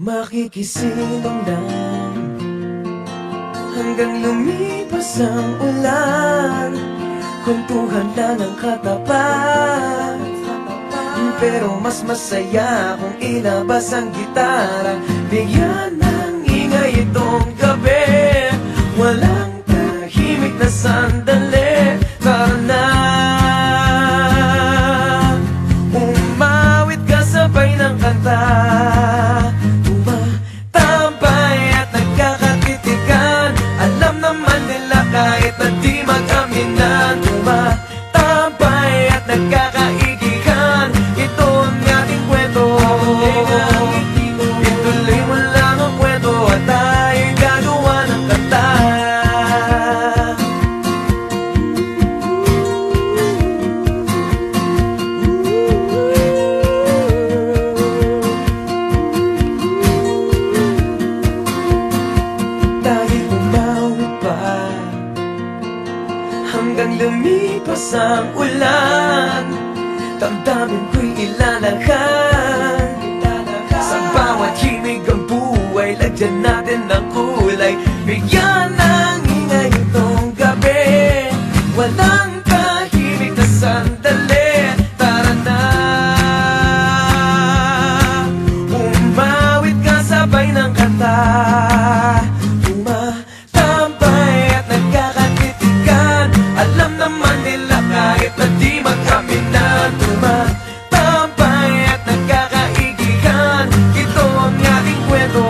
Makikisindomdam hanggang lumipas ang ulan. Kwentuhan lang ang katapat, pero mas masaya kung ilabas ang gitara. Bigyan ng ingay itong gabi, walang tahimik na sandali. Tara na, umawit ka sabay ng kanta. Tumatambay at nagkakatitigan, alam naman nila kahit na di mag-aminan. Tumatambay at nagkakaigihan, ito ang ating kwento. Ituloy mo lang ang kwento at tayo gagawa ng kanta. Tayo umawit pa hanggang lumipas ang ulan. Damdamin ko'y ilalakad, sa bawat himig ang buhay, lagyan natin ng kulay. Bigyan ng ingay itong gabi, walang tahimik na sandali. Tara na, umawit ka sabay ng kanta. Tumatambay at nagkakatitigan, alam naman nila kahit na di mag-aminan. Tumatambay at nagkakaigihan, ito ang ating kwento.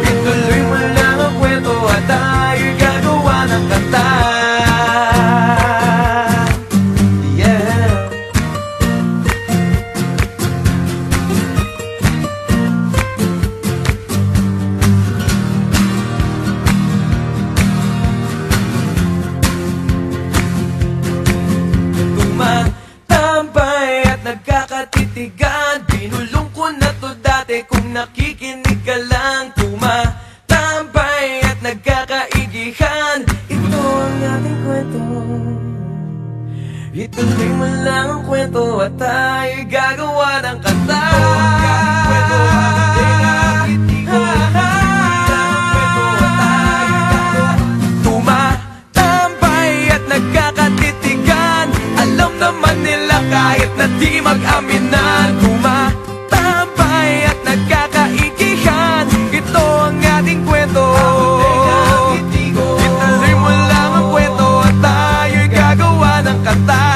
Ituloy mo lang ang kwento at tayo'y gagawa ng kanta. Yeah. Tumatambay at nagkakatitigan, binulong ko na to dati kung nakikinig ka lang. Tumatambay at nagkakaigihan, ito ang ating kwento. Ituloy mo lang ang kwento at tayo'y gagawa ng kanta. Tumatambay at nagkakatitigan, alam naman nila kahit na di mag-aminan. Tumatambay at nagkakaigihan, ito ang ating kwento. Ituloy mo lang ang kwento at tayo'y gagawa ng kanta.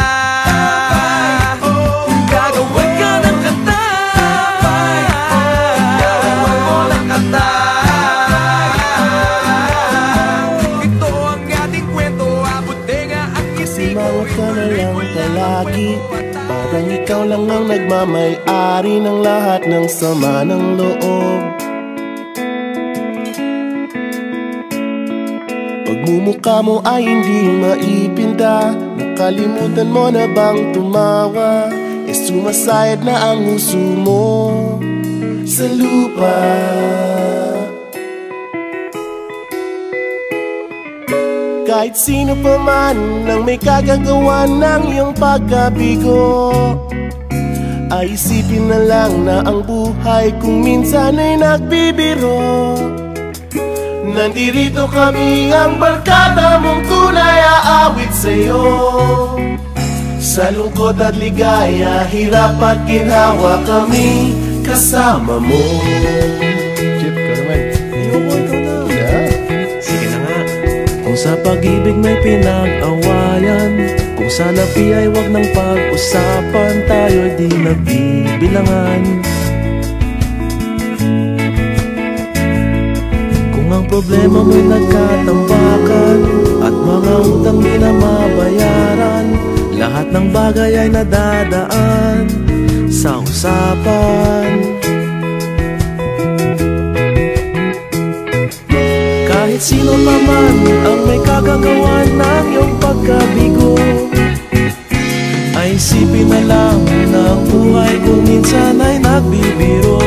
Gagawan ka ng kanta, gagawan mo ng kanta. Ito ang ating kwento, abutenga ang isip ko. Umawat ka na lang palagi, parang ikaw lang ang nagmamay-ari ng lahat ng sama ng loob. Pagmumukha mo ay hindi maipinta, nakalimutan mo na bang tumawa? E sumasayad na ang huso mo sa lupa. Kahit sino pa man ang may kagagawa ng iyong pagkabigo, ay isipin na lang na ang buhay kung minsan ay nagbibiro. Nandirito kami, ang barkada mong tunay aawit sa'yo. Sa lungkot at ligaya, hirap at ginhawa, kami kasama mo. Chip, ka naman. Ikaw na. Yeah. Sige na nga. Kung sa pag-ibig may pinag-awayan, kung sa labi ay wag ng pag-usapan, tayo'y di nagbibilangan. Kung ang problema mo'y nagkatambakan at mga utang di na mabayaran, lahat ng bagay ay nadadaan sa usapan. Kahit sino pa man ang may kagagawa ng iyong pagkabigo, ay isipin na lang na ang buhay kung minsan ay nagbibiro.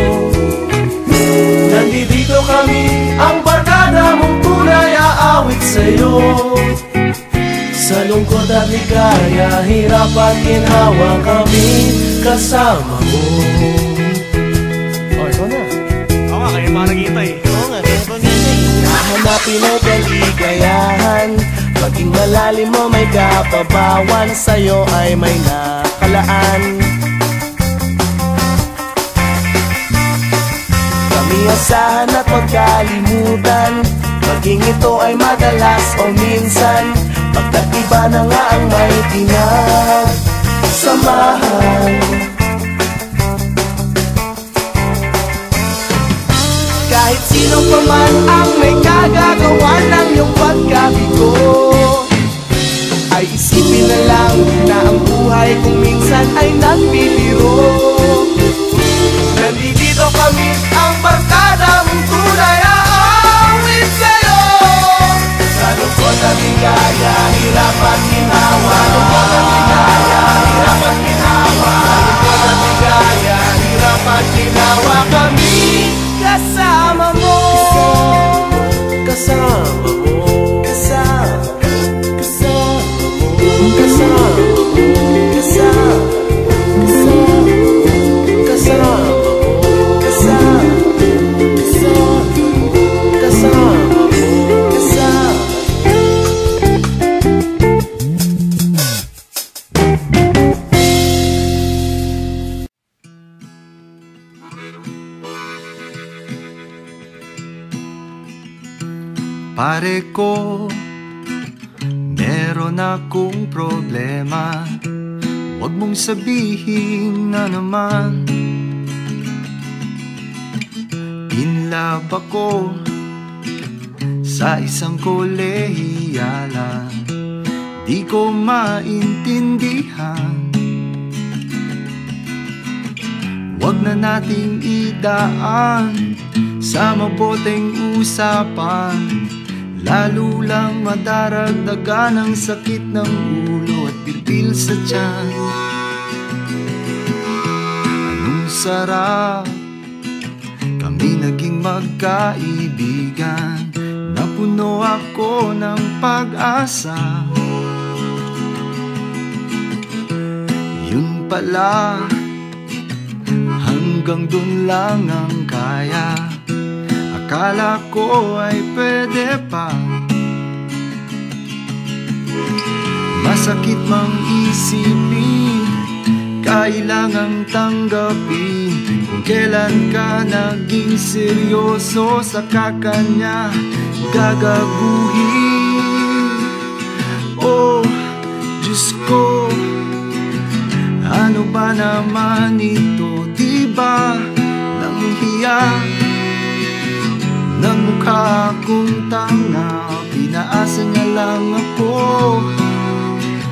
Nandito kami, ang barkada mong tunay aawit sa'yo. Sa lungkot at ligaya, hirap at ginhawa, kami kasama mo. Oh, ikaw na. nagkapabawan, sa'yo ay may nakalaan. Kami asahan at magkalimutan, maging ito ay madalas o minsan, pagkat iba na nga ang may pinagsamahan. Kahit sino pa man ang may kagagawa ng iyong pagkabigo, ay isipin na lang na ang buhay kung minsan ay nagbibiro. Nandito kami, ang barkada mong tunay, aawit sa'yo. Sa lungkot at ligaya, hirap at ginawa. Sa lungkot at ligaya, hirap at ginawa. Sa lungkot at ligaya, hirap at ginawa. Kami kasama mo, kasama mo, kasama, kasama mo, kasama, kasama, kasama, kasama mo, kasama, kasama, kasama mo, kasama. Pare ko, meron akong problema. Huwag mong sabihin na naman. In love ako sa isang kolehiyala. Di ko maintindihan. Huwag na nating idaan sa maboteng usapan, lalo lang madaragdagan ang sakit ng ulo at pipil sa tiyan. Anong sarap kami naging magkaibigan, napuno ako ng pag-asa. Yun pala, hanggang dun lang ang kaya. Akala ko ay pwede pa. Masakit mang isipin, kailangang tanggapin. Kung kailan ka naging seryoso, saka kanya gagaguhin. Oh, Diyos ko, ano ba naman ito? Diba nang hiya ng mukha kong tanga, pinaasa niya lang ako.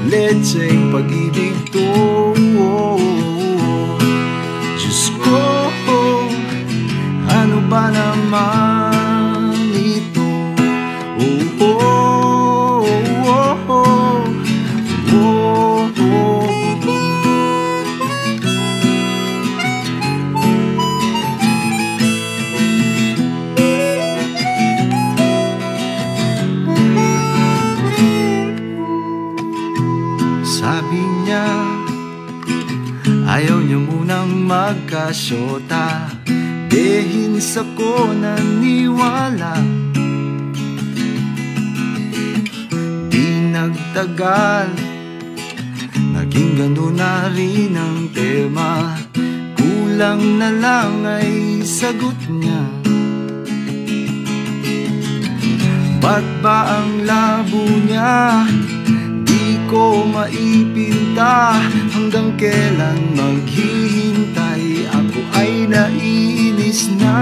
Letseng pag-ibig to. Diyos ko, ano ba naman ito? Oh, oh, oh, oh, oh, oh. Sabi niya, ayaw niya munang magkasyota. Dehins ako naniwala. Di nagtagal, naging ganun na rin ang tema. Kulang na lang ay sagot niya. Ba't ba ang labo niya? Di ko maipinta. Hanggang kailan maghihintay? Ako ay naiinis na.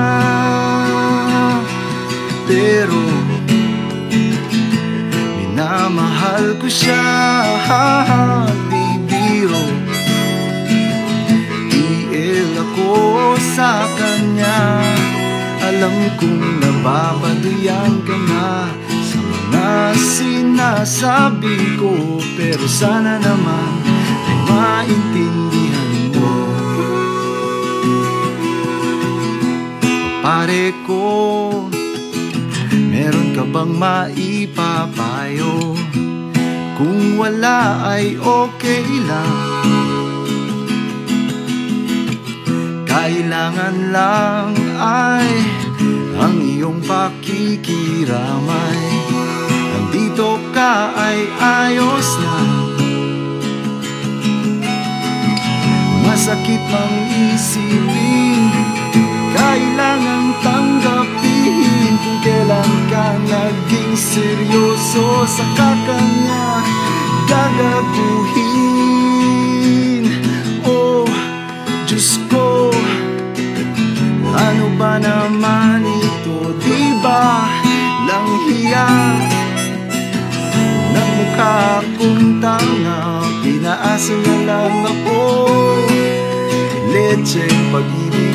Pero minamahal ko siya. Di biro, iil ako sa kanya. Alam kong nababaduyan ka na sa mga sinasabi ko, pero sana naman ay maintindihan mo. Pare ko, meron ka bang maipapayo? Kung wala ay okay lang. Kailangan lang ay ang iyong pakikiramay. Nandito ganito ka ay ayos na. Masakit mang isipin, kailangan tanggapin. Kung kailan ka naging seryoso, saka ka nga gagaguhin. Oh, Diyos ko, ano ba naman ito? Diba lang hiya? Nagmukha akong tanga, pinaasa na lang ako. Lecheng pag-ibig